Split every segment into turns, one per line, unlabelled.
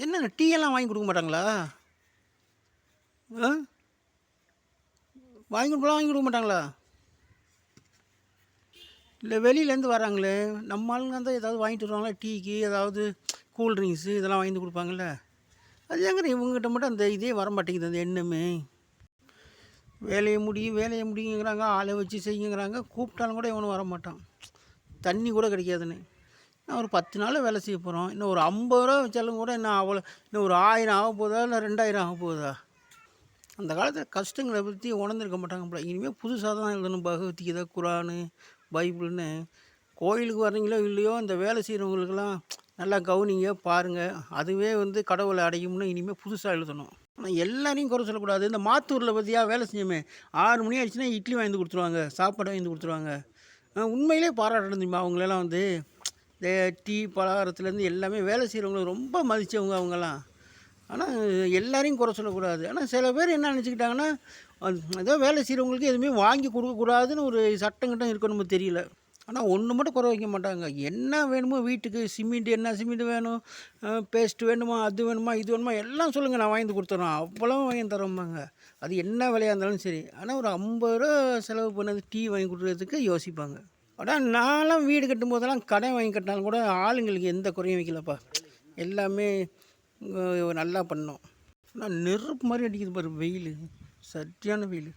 என்னங்க டீ எல்லாம் வாங்கி கொடுக்க மாட்டாங்களா? ஆ? வாங்கி கொடுக்க மாட்டாங்களா? இல்லை வெளியிலேருந்து வராங்களே, நம்ம ஆளுங்க தான் ஏதாவது வாங்கிட்டு வருவாங்களா? டீக்கு ஏதாவது கூல் ட்ரிங்க்ஸு இதெல்லாம் வாங்கி கொடுப்பாங்கள்ல. அது ஏங்க இவங்ககிட்ட மட்டும் அந்த இதே வர மாட்டேங்குது, அந்த எண்ணமே. வேலையை முடியுங்கிறாங்க, ஆளை வச்சு செய்யுங்கிறாங்க, கூப்பிட்டாலும் கூட இவனும் வர மாட்டான். தண்ணி கூட கிடைக்காதுன்னு. நான் ஒரு 10 நாள் வேலை செய்ய போகிறோம், இன்னும் ஒரு 50 ரூபா வச்சாலும் கூட இன்னும் ஒரு 1000 ஆக போதா, இல்லை 2000 ஆக போகுதா? அந்த காலத்தில் கஷ்டங்களை பற்றி உணர்ந்துருக்க மாட்டாங்க போல. இனிமேல் புதுசாக தான் எழுதணும், பகவத்கீதை, குரானு, பைபிள்னு. கோயிலுக்கு வர்றீங்களோ இல்லையோ, இந்த வேலை செய்கிறவங்களுக்கெல்லாம் நல்லா கவனிங்க, பாருங்கள். அதுவே கடவுளை அடையும்னு இனிமேல் புதுசாக எழுதணும். ஆனால் எல்லாரையும் குறை சொல்லக்கூடாது. இந்த மாத்தூரில் பற்றியா வேலை செஞ்சோமே, 6 மணி ஆயிடுச்சுன்னா இட்லி வாங்கி கொடுத்துருவாங்க, சாப்பாடு வாங்கி கொடுத்துருவாங்க. உண்மையிலே பாராட்டணும் தெரியுமா அவங்களெல்லாம். இந்த டீ பலகாரத்துலேருந்து எல்லாமே வேலை செய்கிறவங்கள ரொம்ப மதித்தவங்க அவங்கெல்லாம். ஆனால் எல்லாரையும் குறை சொல்லக்கூடாது. ஆனால் சில பேர் என்ன நினச்சிக்கிட்டாங்கன்னா, ஏதோ வேலை செய்கிறவங்களுக்கு எதுவுமே வாங்கி கொடுக்கக்கூடாதுன்னு ஒரு சட்டங்கிட்டம் இருக்கணுமோ தெரியல. ஆனால் ஒன்று மட்டும் குறை வைக்க மாட்டாங்க. என்ன வேணுமோ வீட்டுக்கு சிமெண்ட் வேணும், பேஸ்ட் வேணுமா, அது வேணுமா, இது வேணுமா, எல்லாம் சொல்லுங்கள், நான் வாங்கி கொடுத்துட்றோம், அவ்வளோ வாங்கி தரோம்பாங்க. அது என்ன விலையாக இருந்தாலும் சரி. ஆனால் ஒரு 50 ரூபா செலவு பண்ணது டீ வாங்கி கொடுக்குறதுக்கு யோசிப்பாங்க. ஆனால் நான்லாம் வீடு கட்டும் போதெல்லாம் கடன் வாங்கி கட்டினாலும் கூட ஆளுங்களுக்கு எந்த குறையும் வைக்கலப்பா. எல்லாமே நல்லா பண்ணோம். ஆனால் நெருப்பு மாதிரி அடிக்குது பாரு வெயில், சரியான வெயில்.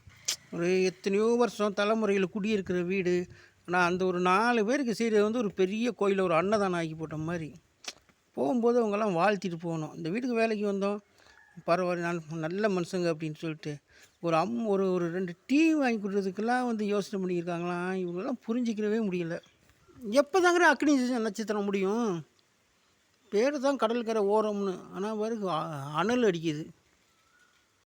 ஒரு எத்தனையோ வருஷம் தலைமுறையில் குடியிருக்கிற வீடு. ஆனால் அந்த ஒரு 4 பேருக்கு செய்கிறது ஒரு பெரிய கோயிலில் ஒரு அன்னதானம் ஆக்கி போட்ட மாதிரி. போகும்போது அவங்கெல்லாம் வாழ்த்திட்டு போகணும். இந்த வீட்டுக்கு வேலைக்கு வந்தோம், பரவாயில்ல, நான் நல்ல மனுஷங்க அப்படின்னு சொல்லிட்டு ஒரு 2 டீ வாங்கி கொடுறதுக்கெல்லாம் யோசனை பண்ணியிருக்காங்களாம். இவங்கெல்லாம் புரிஞ்சிக்கிறவே முடியல. எப்போ தாங்கிற அக்னி நட்சத்திரம் முடியும்? பேர் தான் கடற்கரை ஓரம்னு, ஆனால் பாரு அனல் அடிக்குது.